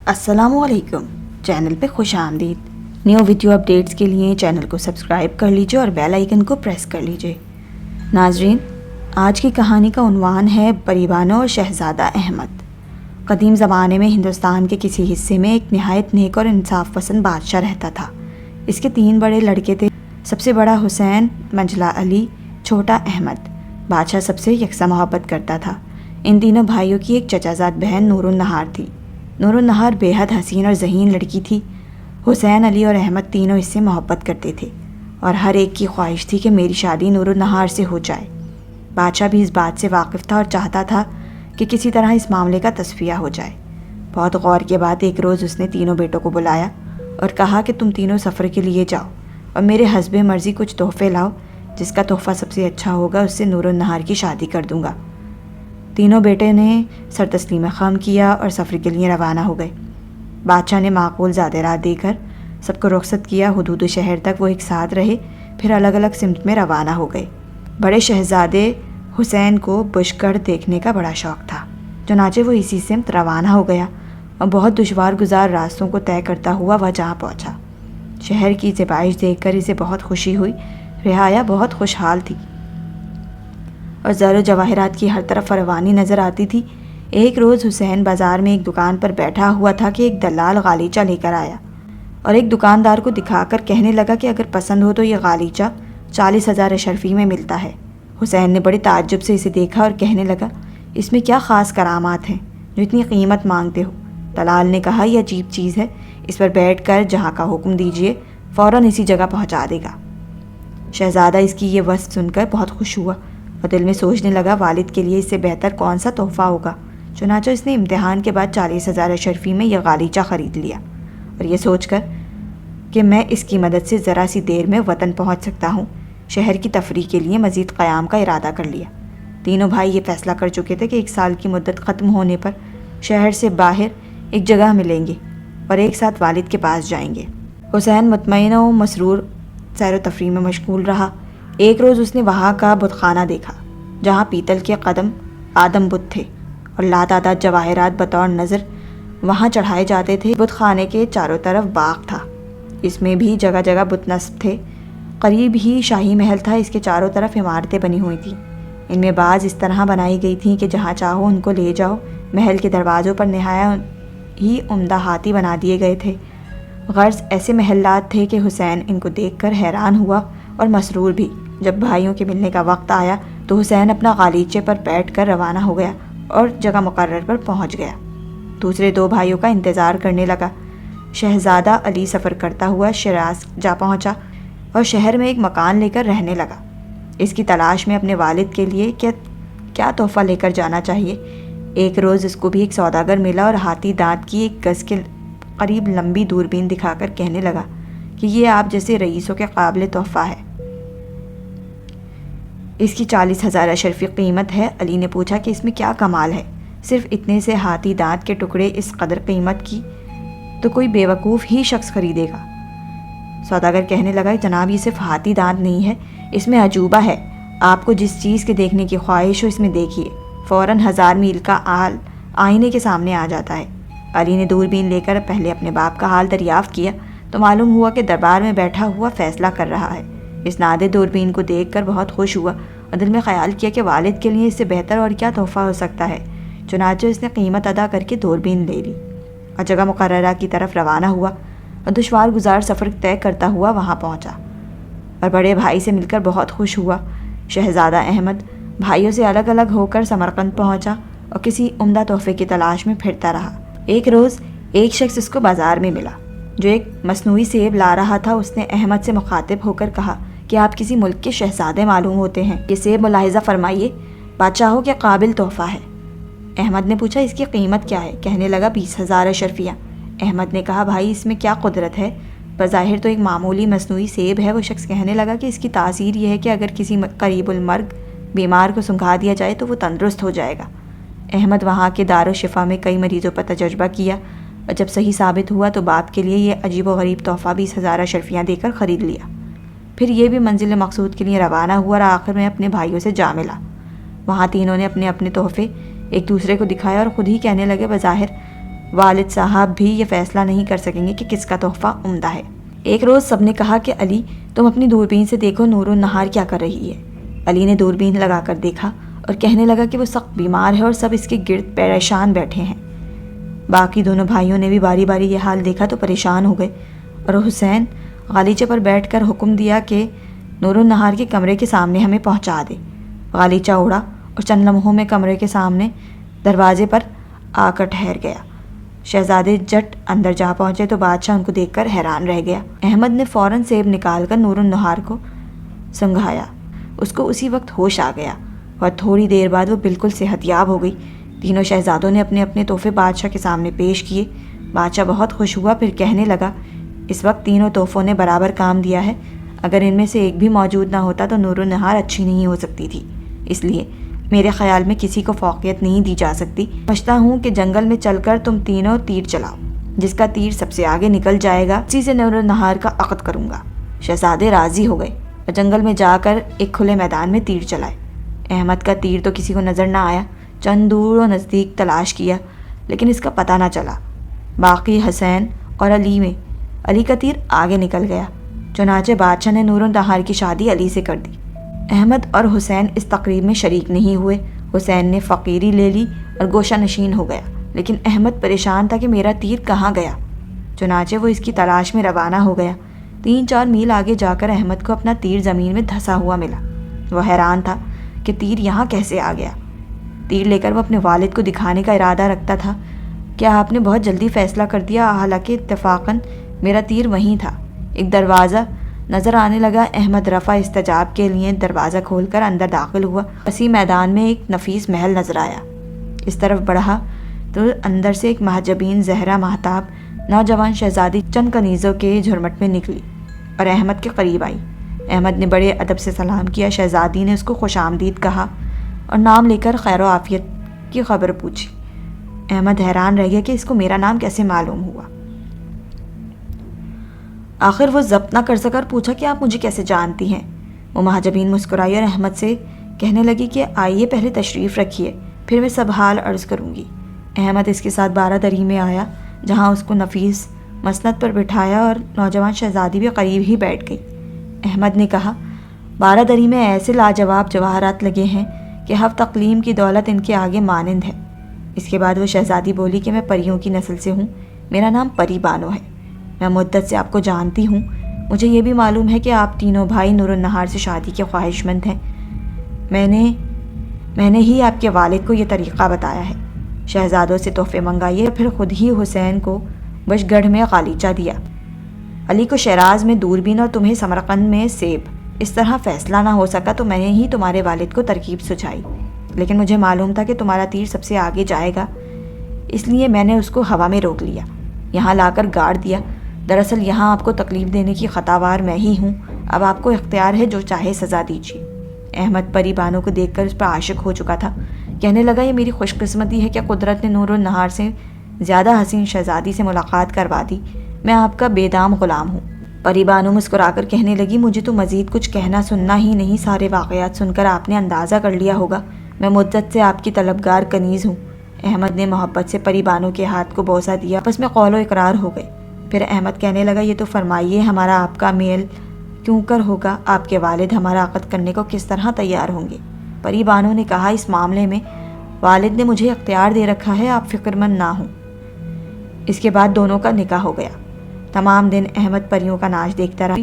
السلام علیکم، چینل پہ خوش آمدید۔ نیو ویڈیو اپڈیٹس کے لیے چینل کو سبسکرائب کر لیجئے اور بیل آئیکن کو پریس کر لیجئے۔ ناظرین، آج کی کہانی کا عنوان ہے پری بانو اور شہزادہ احمد۔ قدیم زمانے میں ہندوستان کے کسی حصے میں ایک نہایت نیک اور انصاف پسند بادشاہ رہتا تھا۔ اس کے 3 بڑے لڑکے تھے۔ سب سے بڑا حسین، منجلا علی، چھوٹا احمد۔ بادشاہ سب سے یکساں محبت کرتا تھا۔ ان تینوں بھائیوں کی ایک چچا زاد بہن نور النہار تھی۔ نور النہار بے حد حسین اور ذہین لڑکی تھی۔ حسین، علی اور احمد تینوں اس سے محبت کرتے تھے اور ہر ایک کی خواہش تھی کہ میری شادی نور النہار سے ہو جائے۔ بادشاہ بھی اس بات سے واقف تھا اور چاہتا تھا کہ کسی طرح اس معاملے کا تصفیہ ہو جائے۔ بہت غور کے بعد ایک روز اس نے تینوں بیٹوں کو بلایا اور کہا کہ تم تینوں سفر کے لیے جاؤ اور میرے حسب مرضی کچھ تحفے لاؤ، جس کا تحفہ سب سے اچھا ہوگا اس سے نور النہار کی شادی کر دوں گا۔ تینوں بیٹے نے سر تسلیم خم کیا اور سفر کے لیے روانہ ہو گئے۔ بادشاہ نے معقول زادرات دے کر سب کو رخصت کیا۔ حدود شہر تک وہ ایک ساتھ رہے، پھر الگ الگ سمت میں روانہ ہو گئے۔ بڑے شہزادے حسین کو بشکڑ دیکھنے کا بڑا شوق تھا، چنانچہ وہ اسی سمت روانہ ہو گیا اور بہت دشوار گزار راستوں کو طے کرتا ہوا وہ جہاں پہنچا۔ شہر کی زیبائش دیکھ کر اسے بہت خوشی ہوئی۔ رعایا بہت خوشحال تھی اور زر و جواہرات کی ہر طرف فراوانی نظر آتی تھی۔ ایک روز حسین بازار میں ایک دکان پر بیٹھا ہوا تھا کہ ایک دلال غالیچہ لے کر آیا اور ایک دکاندار کو دکھا کر کہنے لگا کہ اگر پسند ہو تو یہ غالیچہ 40,000 اشرفی میں ملتا ہے۔ حسین نے بڑے تعجب سے اسے دیکھا اور کہنے لگا، اس میں کیا خاص کرامات ہیں جو اتنی قیمت مانگتے ہو؟ دلال نے کہا، یہ عجیب چیز ہے، اس پر بیٹھ کر جہاں کا حکم دیجئے فوراً اسی جگہ پہنچا دے گا۔ شہزادہ اس کی یہ وصف سن کر بہت خوش ہوا اور دل میں سوچنے لگا والد کے لیے اس سے بہتر کون سا تحفہ ہوگا۔ چنانچہ اس نے امتحان کے بعد 40,000 اشرفی میں یہ غالیچہ خرید لیا اور یہ سوچ کر کہ میں اس کی مدد سے ذرا سی دیر میں وطن پہنچ سکتا ہوں، شہر کی تفریح کے لیے مزید قیام کا ارادہ کر لیا۔ تینوں بھائی یہ فیصلہ کر چکے تھے کہ 1 سال کی مدت ختم ہونے پر شہر سے باہر ایک جگہ ملیں گے اور ایک ساتھ والد کے پاس جائیں گے۔ حسین مطمئن و مسرور سیر و تفریح میں مشغول رہا۔ ایک روز اس نے وہاں کا بت خانہ دیکھا جہاں پیتل کے قدم آدم بت تھے اور لاتعداد جواہرات بطور نظر وہاں چڑھائے جاتے تھے۔ بت خانے کے چاروں طرف باغ تھا، اس میں بھی جگہ جگہ بت نصب تھے۔ قریب ہی شاہی محل تھا، اس کے چاروں طرف عمارتیں بنی ہوئی تھیں۔ ان میں بعض اس طرح بنائی گئی تھیں کہ جہاں چاہو ان کو لے جاؤ۔ محل کے دروازوں پر نہایت ہی عمدہ ہاتھی بنا دیے گئے تھے۔ غرض ایسے محلات تھے کہ حسین ان کو دیکھ کر حیران ہوا اور مسرور بھی۔ جب بھائیوں کے ملنے کا وقت آیا تو حسین اپنا غالیچے پر بیٹھ کر روانہ ہو گیا اور جگہ مقرر پر پہنچ گیا۔ دوسرے 2 بھائیوں کا انتظار کرنے لگا۔ شہزادہ علی سفر کرتا ہوا شیراز جا پہنچا اور شہر میں ایک مکان لے کر رہنے لگا۔ اس کی تلاش میں اپنے والد کے لیے کیا تحفہ لے کر جانا چاہیے۔ ایک روز اس کو بھی ایک سوداگر ملا اور ہاتھی دانت کی 1 گز کے قریب لمبی دوربین دکھا کر کہنے لگا کہ یہ آپ جیسے رئیسوں کے قابل تحفہ ہے، اس کی 40,000 اشرفی قیمت ہے۔ علی نے پوچھا کہ اس میں کیا کمال ہے؟ صرف اتنے سے ہاتھی دانت کے ٹکڑے اس قدر قیمت کی تو کوئی بیوقوف ہی شخص خریدے گا۔ سوداگر کہنے لگا، جناب یہ صرف ہاتھی دانت نہیں ہے، اس میں عجوبہ ہے۔ آپ کو جس چیز کے دیکھنے کی خواہش ہو اس میں دیکھیے، فوراً 1000 میل کا حال آئینے کے سامنے آ جاتا ہے۔ علی نے دوربین لے کر پہلے اپنے باپ کا حال دریافت کیا تو معلوم ہوا کہ دربار میں بیٹھا ہوا فیصلہ کر رہا ہے۔ اس نادر دوربین کو دیکھ کر بہت خوش ہوا اور دل میں خیال کیا کہ والد کے لیے اس سے بہتر اور کیا تحفہ ہو سکتا ہے۔ چنانچہ اس نے قیمت ادا کر کے دوربین لے لی اور جگہ مقررہ کی طرف روانہ ہوا اور دشوار گزار سفر طے کرتا ہوا وہاں پہنچا اور بڑے بھائی سے مل کر بہت خوش ہوا۔ شہزادہ احمد بھائیوں سے الگ الگ ہو کر سمرقند پہنچا اور کسی عمدہ تحفے کی تلاش میں پھرتا رہا۔ ایک روز ایک شخص اس کو بازار میں ملا جو ایک مصنوعی سیب لا رہا تھا۔ اس نے احمد سے مخاطب ہو کر کہا کہ آپ کسی ملک کے شہزادے معلوم ہوتے ہیں، یہ سیب ملاحظہ فرمائیے، بادشاہوں کے قابل تحفہ ہے۔ احمد نے پوچھا، اس کی قیمت کیا ہے؟ کہنے لگا 20,000 اشرفیہ۔ احمد نے کہا، بھائی اس میں کیا قدرت ہے؟ بظاہر تو ایک معمولی مصنوعی سیب ہے۔ وہ شخص کہنے لگا کہ اس کی تاثیر یہ ہے کہ اگر کسی قریب المرگ بیمار کو سنگھا دیا جائے تو وہ تندرست ہو جائے گا۔ احمد وہاں کے دار و شفا میں کئی مریضوں پر تجربہ کیا اور جب صحیح ثابت ہوا تو باپ کے لیے یہ عجیب و غریب تحفہ 20,000 اشرفیاں دے کر خرید لیا۔ پھر یہ بھی منزل مقصود کے لیے روانہ ہوا اور آخر میں اپنے بھائیوں سے جا ملا۔ وہاں تینوں نے اپنے اپنے تحفے ایک دوسرے کو دکھائے اور خود ہی کہنے لگے، بظاہر والد صاحب بھی یہ فیصلہ نہیں کر سکیں گے کہ کس کا تحفہ عمدہ ہے۔ ایک روز سب نے کہا کہ علی تم اپنی دوربین سے دیکھو نور النہار کیا کر رہی ہے۔ علی نے دوربین لگا کر دیکھا اور کہنے لگا کہ وہ سخت بیمار ہے اور سب اس کے گرد پریشان بیٹھے ہیں۔ باقی دونوں بھائیوں نے بھی باری باری یہ حال دیکھا تو پریشان ہو گئے اور حسین غالیچے پر بیٹھ کر حکم دیا کہ نور النہار کے کمرے کے سامنے ہمیں پہنچا دے۔ غالیچہ اڑا اور چند لمحوں میں کمرے کے سامنے دروازے پر آ کر ٹھہر گیا۔ شہزادے جٹ اندر جا پہنچے تو بادشاہ ان کو دیکھ کر حیران رہ گیا۔ احمد نے فوراً سیب نکال کر نور النہار کو سنگھایا۔ اس کو اسی وقت ہوش آ گیا اور تھوڑی دیر بعد وہ بالکل صحت یاب ہو گئی۔ تینوں شہزادوں نے اپنے اپنے تحفے بادشاہ کے سامنے پیش کیے۔ بادشاہ بہت خوش ہوا، پھر کہنے لگا اس وقت تینوں تحفوں نے برابر کام دیا ہے۔ اگر ان میں سے ایک بھی موجود نہ ہوتا تو نور النہار اچھی نہیں ہو سکتی تھی، اس لیے میرے خیال میں کسی کو فوقیت نہیں دی جا سکتی۔ سمجھتا ہوں کہ جنگل میں چل کر تم تینوں تیر چلاؤ، جس کا تیر سب سے آگے نکل جائے گا اسی سے نور النہار کا عقد کروں گا۔ شہزادے راضی ہو گئے اور جنگل میں جا کر ایک کھلے میدان میں تیر چلائے۔ احمد کا تیر تو کسی کو نظر نہ آیا، چند دور و نزدیک تلاش کیا لیکن اس کا پتہ نہ چلا۔ باقی حسین اور علی میں علی کا تیر آگے نکل گیا، چنانچہ بادشاہ نے نور النہار کی شادی علی سے کر دی۔ احمد اور حسین اس تقریب میں شریک نہیں ہوئے۔ حسین نے فقیری لے لی اور گوشہ نشین ہو گیا، لیکن احمد پریشان تھا کہ میرا تیر کہاں گیا، چنانچہ وہ اس کی تلاش میں روانہ ہو گیا۔ 3-4 میل آگے جا کر احمد کو اپنا تیر زمین میں دھسا ہوا ملا۔ وہ حیران تھا کہ تیر یہاں کیسے آ گیا۔ تیر لے کر وہ اپنے والد کو دکھانے کا ارادہ رکھتا تھا کہ آپ نے بہت جلدی فیصلہ کر دیا، حالانکہ اتفاقاً میرا تیر وہیں تھا۔ ایک دروازہ نظر آنے لگا۔ احمد رفع استجاب کے لیے دروازہ کھول کر اندر داخل ہوا۔ وسیع میدان میں ایک نفیس محل نظر آیا۔ اس طرف بڑھا تو اندر سے ایک محجبین زہرا ماہتاب نوجوان شہزادی چند کنیزوں کے جھرمٹ میں نکلی اور احمد کے قریب آئی۔ احمد نے بڑے ادب سے سلام کیا۔ شہزادی نے اس کو خوش آمدید کہا اور نام لے کر خیر و عافیت کی خبر پوچھی۔ احمد حیران رہ گیا کہ اس کو میرا نام کیسے معلوم ہوا۔ آخر وہ ضبط نہ کر سکا اور پوچھا کہ آپ مجھے کیسے جانتی ہیں؟ وہ محجبین مسکرائی اور احمد سے کہنے لگی کہ آئیے پہلے تشریف رکھیے، پھر میں سب حال عرض کروں گی۔ احمد اس کے ساتھ 12 دری میں آیا، جہاں اس کو نفیس مسند پر بٹھایا اور نوجوان شہزادی بھی قریب ہی بیٹھ گئی۔ احمد نے کہا 12 دری میں ایسے لاجواب جواہرات لگے ہیں کہ ہفت اقلیم کی دولت ان کے آگے مانند ہے۔ اس کے بعد وہ شہزادی بولی کہ میں پریوں کی نسل سے ہوں، میرا نام پری بانو ہے، میں مدت سے آپ کو جانتی ہوں۔ مجھے یہ بھی معلوم ہے کہ آپ تینوں بھائی نور النہار سے شادی کے خواہش مند ہیں۔ میں نے ہی آپ کے والد کو یہ طریقہ بتایا ہے۔ شہزادوں سے تحفے منگائیے اور پھر خود ہی حسین کو بشگڑھ میں غالیچہ دیا، علی کو شیراز میں دوربین اور تمہیں سمرقند میں سیب۔ اس طرح فیصلہ نہ ہو سکا تو میں نے ہی تمہارے والد کو ترکیب سجھائی، لیکن مجھے معلوم تھا کہ تمہارا تیر سب سے آگے جائے گا، اس لیے میں نے اس کو ہوا میں روک لیا، یہاں لا کر گاڑ دیا۔ دراصل یہاں آپ کو تکلیف دینے کی خطاوار میں ہی ہوں، اب آپ کو اختیار ہے، جو چاہے سزا دیجیے۔ احمد پری بانو کو دیکھ کر اس پر عاشق ہو چکا تھا، کہنے لگا یہ میری خوش قسمتی ہے کہ قدرت نے نور النہار سے زیادہ حسین شہزادی سے ملاقات کروا دی، میں آپ کا بے دام غلام ہوں۔ پری بانو مسکرا کر کہنے لگی مجھے تو مزید کچھ کہنا سننا ہی نہیں، سارے واقعات سن کر آپ نے اندازہ کر لیا ہوگا، میں مدت سے آپ کی طلبگار کنیز ہوں۔ احمد نے محبت سے پری بانو کے ہاتھ کو بوسہ دیا، آپس میں قول و اقرار ہو گئے۔ پھر احمد کہنے لگا یہ تو فرمائیے ہمارا آپ کا میل کیوں کر ہوگا، آپ کے والد ہمارا عقد کرنے کو کس طرح تیار ہوں گے؟ پری بانو نے کہا اس معاملے میں والد نے مجھے اختیار دے رکھا ہے، آپ فکر مند نہ ہوں۔ اس کے بعد دونوں کا نکاح ہو گیا۔ تمام دن احمد پریوں کا ناچ دیکھتا رہا۔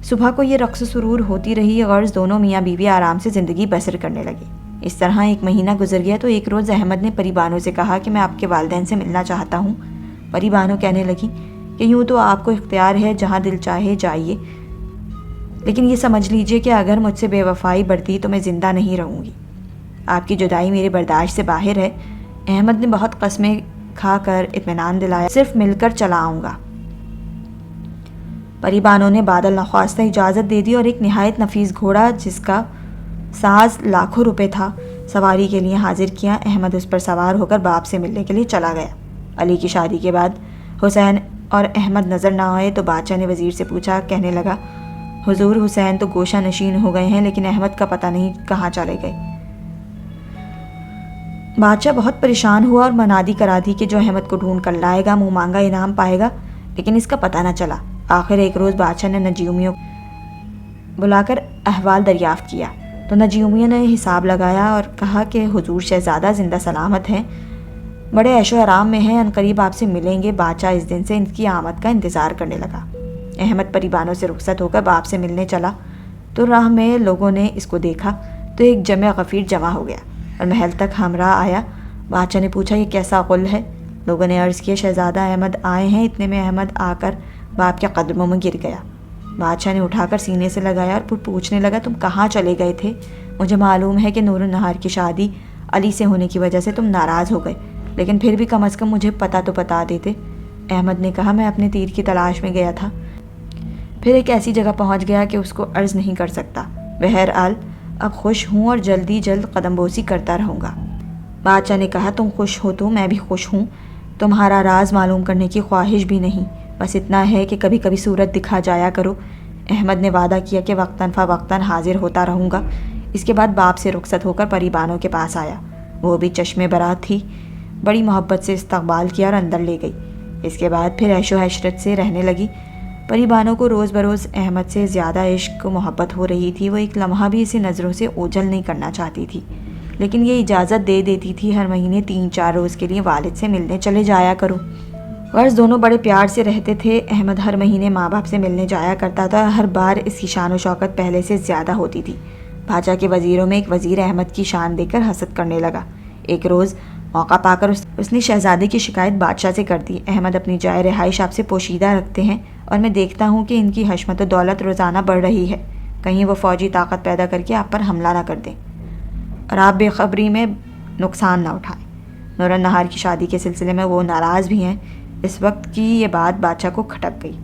صبح کو یہ رقص سرور ہوتی رہی، غرض دونوں میاں بیوی آرام سے زندگی بسر کرنے لگے۔ اس طرح 1 مہینہ گزر گیا تو ایک روز احمد نے پری بانو سے کہا کہ میں آپ کے والدین سے ملنا چاہتا ہوں۔ پری بانو کہنے لگی کہ یوں تو آپ کو اختیار ہے، جہاں دل چاہے جائیے، لیکن یہ سمجھ لیجئے کہ اگر مجھ سے بے وفائی برتی تو میں زندہ نہیں رہوں گی، آپ کی جدائی میرے برداشت سے باہر ہے۔ احمد نے بہت قسمیں کھا کر اطمینان دلایا، صرف مل کر چلا آؤں گا۔ پری بانو نے بادل نخواستہ اجازت دے دی اور ایک نہایت نفیس گھوڑا جس کا ساز لاکھوں روپے تھا سواری کے لیے حاضر کیا۔ احمد اس پر سوار ہو کر باپ سے ملنے کے لیے چلا گیا۔ علی کی شادی کے بعد حسین اور احمد نظر نہ آئے تو بادشاہ نے وزیر سے پوچھا، کہنے لگا حضور حسین تو گوشہ نشین ہو گئے ہیں، لیکن احمد کا پتہ نہیں کہاں چلے گئے۔ بادشاہ بہت پریشان ہوا اور منادی کرا دی کہ جو احمد کو ڈھونڈ کر لائے گا منہ مانگا انعام پائے گا، لیکن اس کا پتہ نہ چلا۔ آخر ایک روز بادشاہ نے نجومیوں بلا کر احوال دریافت کیا تو نجومیوں نے حساب لگایا اور کہا کہ حضور شہزادہ زندہ سلامت ہیں، بڑے عیش و آرام میں ہیں، عنقریب آپ سے ملیں گے۔ بادشاہ اس دن سے ان کی آمد کا انتظار کرنے لگا۔ احمد پریبانوں سے رخصت ہو کر باپ سے ملنے چلا تو راہ میں لوگوں نے اس کو دیکھا تو ایک جمع غفیر جمع ہو گیا اور محل تک ہمراہ آیا۔ بادشاہ نے پوچھا یہ کیسا غل ہے؟ لوگوں نے عرض کیا شہزادہ احمد آئے ہیں۔ اتنے میں احمد آ کر باپ کے قدموں میں گر گیا۔ بادشاہ نے اٹھا کر سینے سے لگایا اور پھر پوچھنے لگا تم کہاں چلے گئے تھے؟ مجھے معلوم ہے کہ نور النہار کی شادی علی سے ہونے کی وجہ سے تم ناراض ہو گئے، لیکن پھر بھی کم از کم مجھے پتہ تو بتا دیتے۔ احمد نے کہا میں اپنے تیر کی تلاش میں گیا تھا، پھر ایک ایسی جگہ پہنچ گیا کہ اس کو عرض نہیں کر سکتا۔ بہرحال اب خوش ہوں اور جلدی جلد قدم بوسی کرتا رہوں گا۔ بادشاہ نے کہا تم خوش ہو تو میں بھی خوش ہوں، تمہارا راز معلوم کرنے کی خواہش بھی نہیں، بس اتنا ہے کہ کبھی کبھی صورت دکھا جایا کرو۔ احمد نے وعدہ کیا کہ وقتاً فوقتاً حاضر ہوتا رہوں گا۔ اس کے بعد باپ سے رخصت ہو کر پری بانو کے پاس آیا۔ وہ بھی چشم برات تھی، بڑی محبت سے استقبال کیا اور اندر لے گئی۔ اس کے بعد پھر عیش و عشرت سے رہنے لگی۔ پری بانو کو روز بروز احمد سے زیادہ عشق و محبت ہو رہی تھی۔ وہ ایک لمحہ بھی اسے نظروں سے اوجھل نہیں کرنا چاہتی تھی، لیکن یہ اجازت دے دیتی تھی ہر مہینے 3-4 روز کے لیے والد سے ملنے چلے جایا کرو۔ غرض دونوں بڑے پیار سے رہتے تھے۔ احمد ہر مہینے ماں باپ سے ملنے جایا کرتا تھا، ہر بار اس کی شان و شوکت پہلے سے زیادہ ہوتی تھی۔ بادشاہ کے وزیروں میں ایک وزیر احمد کی شان دے کر حسد کرنے لگا۔ ایک روز موقع پا کر اس نے شہزادے کی شکایت بادشاہ سے کر دی، احمد اپنی جائے رہائش آپ سے پوشیدہ رکھتے ہیں اور میں دیکھتا ہوں کہ ان کی حشمت و دولت روزانہ بڑھ رہی ہے، کہیں وہ فوجی طاقت پیدا کر کے آپ پر حملہ نہ کر دیں اور آپ بے خبری میں نقصان نہ اٹھائیں۔ نور النہار کی شادی کے سلسلے میں وہ ناراض بھی ہیں۔ اس وقت کی یہ بات بادشاہ کو کھٹک گئی۔